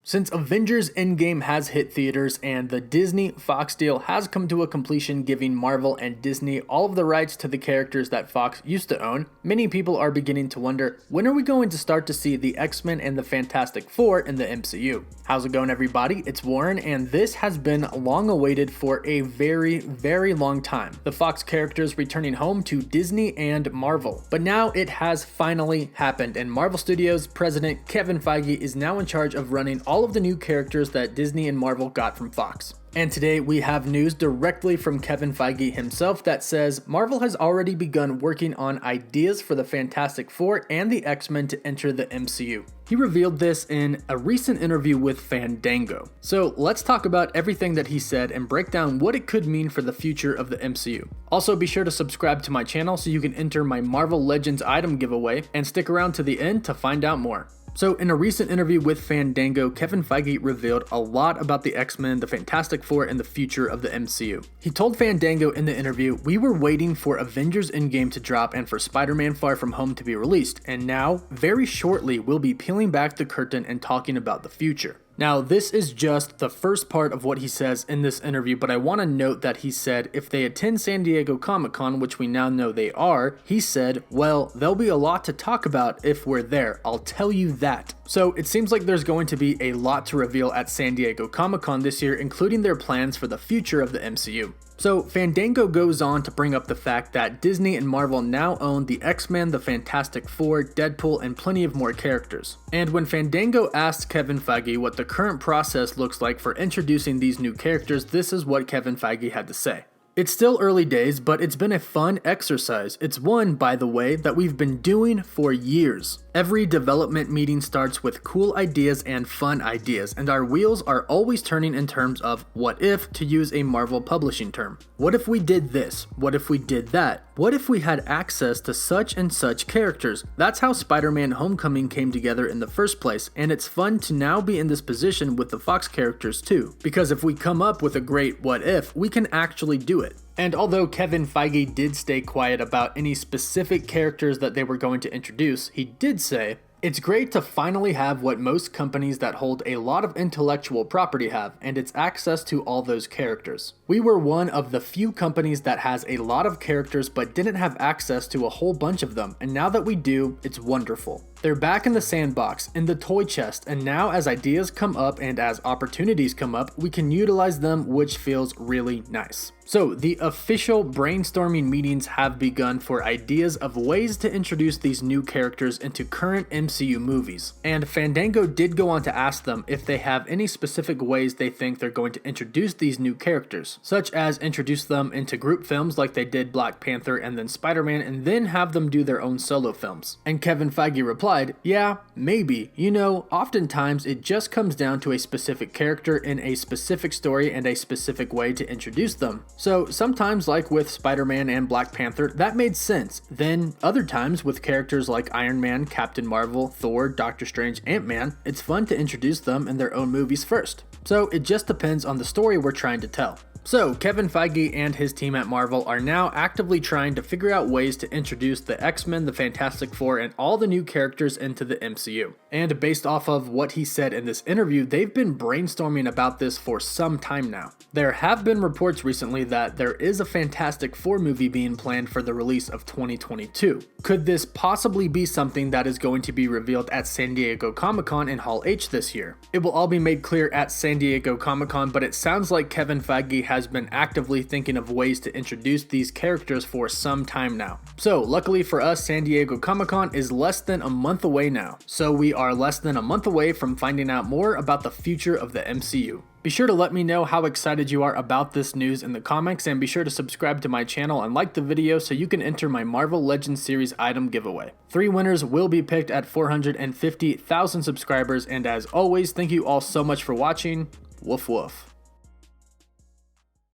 Since Avengers Endgame has hit theaters and the Disney-Fox deal has come to a completion, giving Marvel and Disney all of the rights to the characters that Fox used to own, many people are beginning to wonder, when are we going to start to see the X-Men and the Fantastic Four in the MCU? How's it going, everybody? It's Warren, and this has been long awaited for a very long time. The Fox characters returning home to Disney and Marvel. But now it has finally happened, and Marvel Studios president Kevin Feige is now in charge of running all of the new characters that Disney and Marvel got from Fox. And today we have news directly from Kevin Feige himself that says Marvel has already begun working on ideas for the Fantastic Four and the X-Men to enter the MCU. He revealed this in a recent interview with Fandango. So let's talk about everything that he said and break down what it could mean for the future of the MCU. Also, be sure to subscribe to my channel so you can enter my Marvel Legends item giveaway, and stick around to the end to find out more. So in a recent interview with Fandango, Kevin Feige revealed a lot about the X-Men, the Fantastic Four, and the future of the MCU. He told Fandango in the interview, "We were waiting for Avengers Endgame to drop and for Spider-Man Far From Home to be released, and now, very shortly, we'll be peeling back the curtain and talking about the future." Now, this is just the first part of what he says in this interview, but I want to note that he said if they attend San Diego Comic-Con, which we now know they are, he said, well, there'll be a lot to talk about if we're there, I'll tell you that. So it seems like there's going to be a lot to reveal at San Diego Comic-Con this year, including their plans for the future of the MCU. So Fandango goes on to bring up the fact that Disney and Marvel now own the X-Men, the Fantastic Four, Deadpool, and plenty of more characters. And when Fandango asked Kevin Feige what the current process looks like for introducing these new characters, this is what Kevin Feige had to say. "It's still early days, but it's been a fun exercise. It's one, by the way, that we've been doing for years. Every development meeting starts with cool ideas and fun ideas, and our wheels are always turning in terms of what if, to use a Marvel publishing term. What if we did this? What if we did that? What if we had access to such and such characters? That's how Spider-Man Homecoming came together in the first place, and it's fun to now be in this position with the Fox characters too. Because if we come up with a great what if, we can actually do it." And although Kevin Feige did stay quiet about any specific characters that they were going to introduce, he did say, "It's great to finally have what most companies that hold a lot of intellectual property have, and it's access to all those characters. We were one of the few companies that has a lot of characters but didn't have access to a whole bunch of them, and now that we do, it's wonderful. They're back in the sandbox, in the toy chest, and now as ideas come up and as opportunities come up, we can utilize them, which feels really nice." So the official brainstorming meetings have begun for ideas of ways to introduce these new characters into current MCU movies. And Fandango did go on to ask them if they have any specific ways they think they're going to introduce these new characters, such as introduce them into group films like they did Black Panther and then Spider-Man, and then have them do their own solo films. And Kevin Feige replied, "Yeah, maybe. You know, oftentimes it just comes down to a specific character in a specific story and a specific way to introduce them. So sometimes, like with Spider-Man and Black Panther, that made sense. Then other times with characters like Iron Man, Captain Marvel, Thor, Doctor Strange, Ant-Man, it's fun to introduce them in their own movies first. So it just depends on the story we're trying to tell." So Kevin Feige and his team at Marvel are now actively trying to figure out ways to introduce the X-Men, the Fantastic Four, and all the new characters into the MCU. And based off of what he said in this interview, they've been brainstorming about this for some time now. There have been reports recently that there is a Fantastic Four movie being planned for the release of 2022. Could this possibly be something that is going to be revealed at San Diego Comic-Con in Hall H this year? It will all be made clear at San Diego Comic-Con, but it sounds like Kevin Feige has been actively thinking of ways to introduce these characters for some time now. So luckily for us, San Diego Comic-Con is less than a month away now. So we are less than a month away from finding out more about the future of the MCU. Be sure to let me know how excited you are about this news in the comments, and be sure to subscribe to my channel and like the video so you can enter my Marvel Legends series item giveaway. 3 winners will be picked at 450,000 subscribers, and as always, thank you all so much for watching. Woof woof.